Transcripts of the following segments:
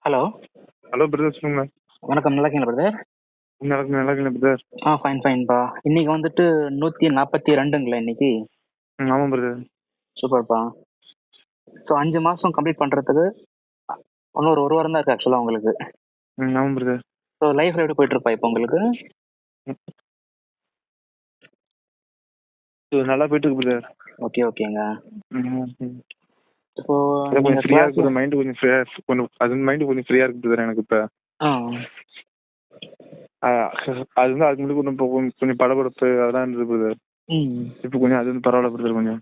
Hello. Hello brother, சொல்லுங்க. வணக்கம். நல்லா இருக்கீங்களா பிரதர்? நல்லா இருக்கேன் பிரதர். ஃபைன்பா. இன்னைக்கு வந்துட்டு 142ங்களா இன்னைக்கு? ஆமாம் பிரதர். சூப்பர்ப்பா. ஸோ 5 மாசம் கம்ப்ளீட் பண்றதுக்கு இன்னொரு 1 வாரம் தான் இருக்கு ஆக்சுவலா உங்களுக்கு. ஆமாம் பிரதர். ஸோ லைஃப்ல எப்படி போயிட்டு இருப்பா இப்போ உங்களுக்கு? நல்லா போயிட்டு இருக்கு பிரதர். ஓகேங்க. ம். இப்போ கொஞ்சம் நீங்க ஃப்ரீயா கிளாஸ்ல இருக்கு, மைண்ட் கொஞ்சம் ஃப்ரீயா மைண்ட் கொஞ்சம் ஃப்ரீயா இருக்கு பிரதர் எனக்கு இப்ப. அது வந்து அதுக்கு முன்னாடி கொஞ்சம் படபடப்பு அதெல்லாம் இருந்தது பிரதர். இப்போ கொஞ்சம் அது வந்து பரவாயில்ல பிரதர். கொஞ்சம்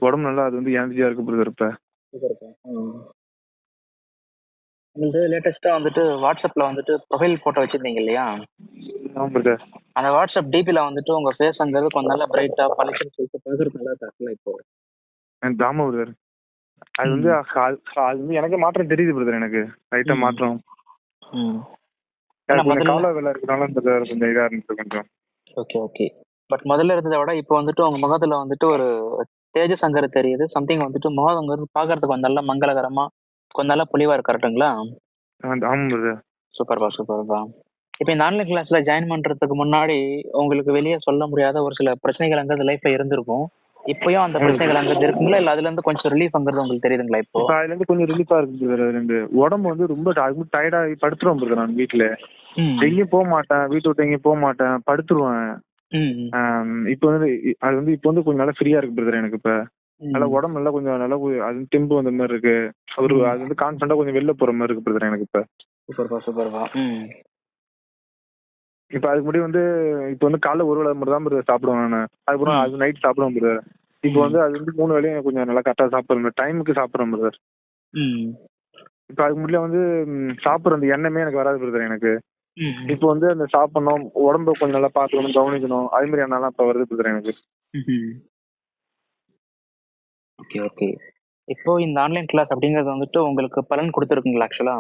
உடம்பு நல்லா அது வந்து எனர்ஜியா இருக்கு பிரதர் இப்ப. உங்களுக்கு லேட்டஸ்டா வந்துட்டு வாட்ஸ்அப்ல வந்துட்டு ப்ரொஃபைல் போட்டோ வச்சிருந்தீங்க இல்லையா? ஆமாம் பிரதர். அந்த வாட்ஸ்அப் டிபில வந்துட்டு உங்க ஃபேஸ்ங்கிறது கொஞ்சம் நல்லா பிரைட்டா பளிச்சுன்னு சொல்லிட்டு பார்க்கறதுக்கு நல்லா இருக்கு இப்போ. ஆமா பிரதர். அது வந்து அது வந்து எனக்கே மாற்றம் தெரியுது பிரதர். எனக்கு லைட்டா மாற்றம். கொஞ்சம் கால வேலை இருக்கனால பிரதர் கொஞ்சம் இதா இருந்துச்சு கொஞ்சம். ஓகே. பட் முதல்ல இருந்ததை விட இப்போ வந்துட்டு உங்க முகத்துல வந்துட்டு ஒரு தேஜஸ்ங்கிறது தெரியுது. சம்திங் வந்துட்டு முகங்கிறது பாக்குறதுக்கு கொஞ்சம் நல்லா மங்களகரமா கொஞ்சம் நல்லா பொலிவா இருக்கு. கரெக்ட்டுங்களா? ஆமாம் பிரதர். சூப்பர்பா. இப்போ இந்த ஆன்லைன் கிளாஸ்ல ஜாயின் பண்றதுக்கு முன்னாடி உங்களுக்கு வெளியே சொல்ல முடியாத ஒரு சில பிரச்சனைகள் அங்க லைஃப்ல இருந்திருக்கும். இப்பயும் அந்த பிரச்சனைகள் அங்க இருக்குங்களா, இல்ல அதுல இருந்து கொஞ்சம் ரிலீஃப்ங்கிறது உங்களுக்கு தெரியுதுங்களா இப்போ? அதுல இருந்து கொஞ்சம் ரிலீஃபா இருக்கு பிரதர். அது ரெண்டு உடம்பு வந்து ரொம்ப டயர்டா படுத்துருவேன் பிரதர். நான் வீட்டுல எங்கேயும் போக மாட்டேன், வீட்டு விட்டு எங்கேயும் போக மாட்டேன், படுத்துருவேன். இப்போ வந்து அது வந்து இப்போ வந்து கொஞ்சம் நல்லா ஃப்ரீயா இருக்கு பிரதர் எனக்கு இப்ப. நல்லா உடம்பு நல்லா கொஞ்சம் நல்லா அது தெம்பு வந்த மாதிரி இருக்கு. அது வந்து கான்ஃபிடண்டா கொஞ்சம் வெளில போற மாதிரி இருக்கு பிரதர் எனக்கு இப்ப. சூப்பர்பா. இப்ப அதுக்கு முன்னாடி வந்து இப்ப வந்து காலைல ஒரு வேளை மட்டும் தான் பிரதர் சாப்பிடுவேன் நானு. அதுக்கப்புறம் அது நைட் சாப்பிடுவேன் பிரதர். இப்போ வந்து அது வந்து 3 வேளையும் கொஞ்சம் நல்லா கரெக்டா சாப்பிடுறேன், டைமுக்கு சாப்பிடுறேன் பிரதர். இப்ப அதுக்கு முன்னாடி வந்து சாப்பிடுற அந்த எண்ணமே எனக்கு வராது பிரதர் எனக்கு. இப்போ வந்து அந்த சாப்பிடணும், உடம்ப கொஞ்சம் நல்லா பாத்துக்கணும், கவனிக்கணும், அதே மாதிரி எண்ணெல்லாம் இப்ப வருது பிரதர் எனக்கு. ஓகே. இப்போ இந்த ஆன்லைன் கிளாஸ் அப்படிங்கறது வந்துட்டு உங்களுக்கு பலன் கொடுத்துருக்குங்களா ஆக்சுவலா?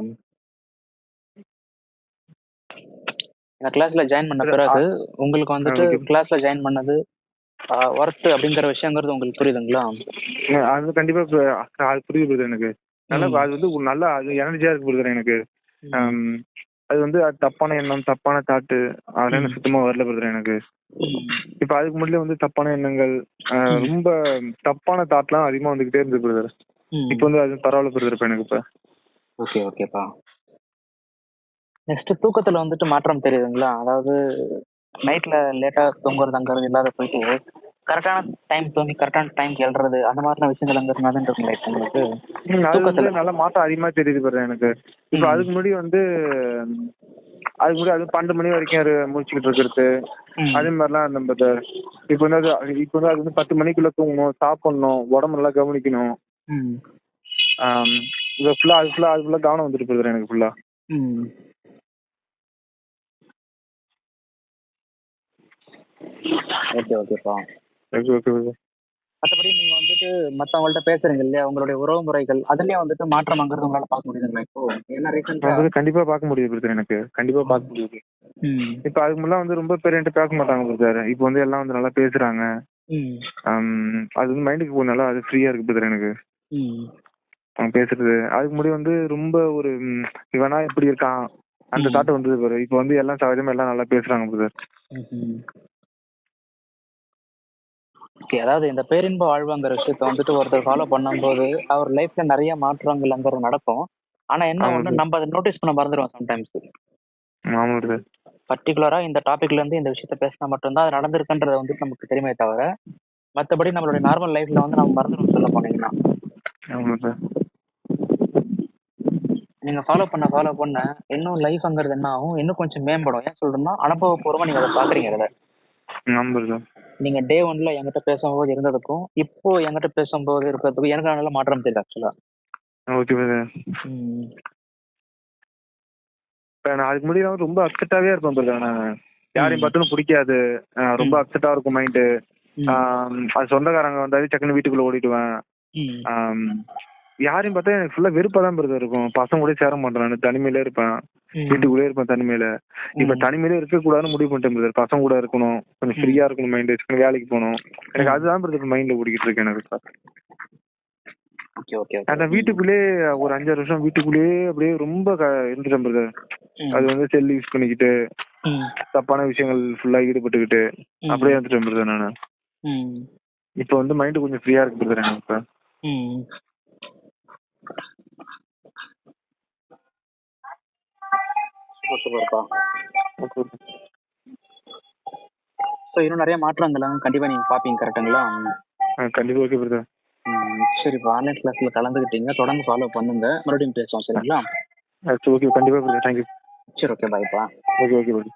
இந்த கிளாஸ்ல ஜாயின் பண்ண பிறகு உங்களுக்கு வந்துட்டு கிளாஸ்ல ஜாயின் பண்ணது ஒர்த் அப்படிங்கிற விஷயங்கிறது உங்களுக்கு புரியுதுங்களா? அது கண்டிப்பா அது புரியுது பிரதர் எனக்கு. நல்லா அது வந்து நல்லா அது எனர்ஜியா இருக்கு பிரதர் எனக்கு. அது வந்து தப்பான எண்ணம், தப்பான தாட்டு அதெல்லாம் எனக்கு சுத்தமா வரல பிரதர் எனக்கு. இப்ப அதுக்கு முன்னாடி வந்து தப்பான எண்ணங்கள், ரொம்ப தப்பான தாட்லாம் அதிகமா வந்துகிட்டே இருந்தது பிரதர். இப்ப வந்து அது பரவாயில்ல பிரதர் இப்ப எனக்கு இப்ப. ஓகேப்பா. நெக்ஸ்ட் தூக்கத்துல வந்துட்டு மாற்றம் தெரியுதுங்களா? அதாவது நைட்ல லேட்டா தூங்குறதுங்கிறது இல்லாத போயிட்டு கரெக்டான டைம் தூங்கி கரெக்டான டைம்க்கு எழுறது அந்த மாதிரியான விஷயங்கள் அங்க நடந்துருக்குங்களா இப்போ உங்களுக்கு? அது வந்து நல்ல மாற்றம் அதிகமா தெரியுது பிரதர் எனக்கு. இப்ப அதுக்கு முன்னாடி வந்து அது 12 மணி வரைக்கும் முடிச்சுக்கிட்டு இருக்கிறது அதே மாதிரிலாம் இருந்தேன் பிரதர். இப்ப வந்து அது வந்து 10 மணிக்குள்ள தூங்கணும், சாப்பிடணும், உடம்பு நல்லா கவனிக்கணும். இது ஃபுல்லா அது ஃபுல்லா கவனம் வந்துட்டு பிரதர் எனக்கு ஃபுல்லா. ஓகேப்பா. ஓகே. மற்றபடி நீங்க வந்துட்டு மத்தவங்கள்ட்ட பேசுறீங்க இல்லையா, உங்களுடைய உறவு முறைகள் அதுலயே வந்துட்டு மாற்றம்ங்கிறது உங்களால பார்க்க முடியுதுங்களா இப்போ? ஏன்னா ரீசெண்டா கண்டிப்பா பார்க்க முடியுது பிரதர் எனக்கு. கண்டிப்பா பார்க்க முடியுது. இப்ப அதுக்கு முன்னாடி வந்து ரொம்ப பேர் என்கிட்ட பேச மாட்டாங்க பிரதர். இப்போ வந்து எல்லாம் வந்து நல்லா பேசுறாங்க. அது வந்து மைண்டுக்கு கொஞ்சம் நல்லா அது ஃப்ரீயா இருக்கு பிரதர் எனக்கு. அவன் பேசுறது அதுக்கு முன்னாடி வந்து ரொம்ப ஒரு இவனா இப்படி இருக்கான் அந்த தாட்டம் வந்தது பிரதர். இப்போ வந்து எல்லாம் சகஜமா எல்லாம் நல்லா பேசுறாங்க பிரதர். அதாவது இந்த பேரின்ப வாழ்வுங்கிற விஷயத்த வந்துட்டு ஒருத்தர் ஃபாலோ பண்ணும்போது அவர் லைஃப்ல நிறைய மாற்றங்கள் அங்க நடக்கும். ஆனா என்ன ஒண்ணு, நம்ம அதை நோட்டீஸ் பண்ண மறந்துடுவோம் சம்டைம்ஸ். பர்டிகுலரா இந்த டாபிக்ல இருந்து இந்த விஷயத்த பேசினா மட்டும்தான் அது நடந்திருக்குன்றது வந்து நமக்கு தெரியுமே தவிர மத்தபடி நம்மளுடைய நார்மல் லைஃப்ல வந்து நம்ம மறந்துடுவோம் சொல்ல போனீங்கன்னா. நீங்க ஃபாலோ பண்ண இன்னும் லைஃப்ங்கிறது என்ன ஆகும், இன்னும் கொஞ்சம் மேம்படும். ஏன் சொல்றேன்னா அனுபவபூர்வமா நீங்க அதை பாக்குறீங்க. அதுல நீங்க டே 1ல என்கிட்ட பேசும்போது இருந்ததுக்கும் இப்போ என்கிட்ட பேசும்போது இருக்கிறதுக்கும் எனக்கு நல்ல மாற்றம் தெரியுது ஆக்சுவலா. நான் அதுக்கு முன்னாடி ரொம்ப அப்செட்டாவே இருப்பேன் பிரதர். நான் யாரையும் பார்த்தாலும் பிடிக்காது, ரொம்ப அப்செட்டா இருக்கும் மைண்டு. அது சொந்தக்காரங்க வந்தாலே டக்குன்னு வீட்டுக்குள்ள ஓடிடுவேன். யாரையும் பார்த்தா எனக்கு ஃபுல்லா வெறுப்பா தான் பிரதர் இருக்கும். பசங்க கூட சேர மாட்டேன், நான் தனிமையில இருப்பேன், வீட்டுக்குள்ளே இருப்பேன் தனிமையில. இப்ப தனிமையில இருக்க கூடாதுன்னு முடிவு பண்ணிட்டேன் பிரதர். பசங்க கூட இருக்கணும், கொஞ்சம் ஃப்ரீயா இருக்கணும் மைண்டு, வேலைக்கு போகணும். எனக்கு அதுதான் பிரதர் மைண்ட்ல ஓடிக்கிட்டு இருக்கு எனக்கு. ஓகே ஓகே அந்த வீட்டுக்குள்ளேயே ஒரு 5-6 வருஷம் வீட்டுக்குள்ளேயே அப்படியே ரொம்ப இருந்துட்டேன் பிரதர். அது வந்து செல் யூஸ் பண்ணிக்கிட்டு தப்பான விஷயங்கள் ஃபுல்லா ஈடுபட்டுக்கிட்டு அப்படியே இருந்துட்டேன் பிரதர் நானு. இப்ப வந்து மைண்ட் கொஞ்சம் ஃப்ரீயா இருக்கு பிரதர் எனக்கு இப்ப. சூப்பர்ப்பா. இன்னும் நிறைய மாற்றங்கள் கண்டிப்பா நீங்க பாப்பீங்க கரெக்ட்டுங்களா? கண்டிப்பா ஓகே பிரதர். சரிப்பா, ஆன்லைன் கிளாஸ்ல கலந்துக்கிட்டீங்க, தொடர்ந்து ஃபாலோ பண்ணுங்க, மறுபடியும் பேசுவோம் சரிங்களா? ஓகே கண்டிப்பா பிரதர், தேங்க்யூ. சரி ஓகே, பாய்ப்பா. ஓகே ஓகே பாய்.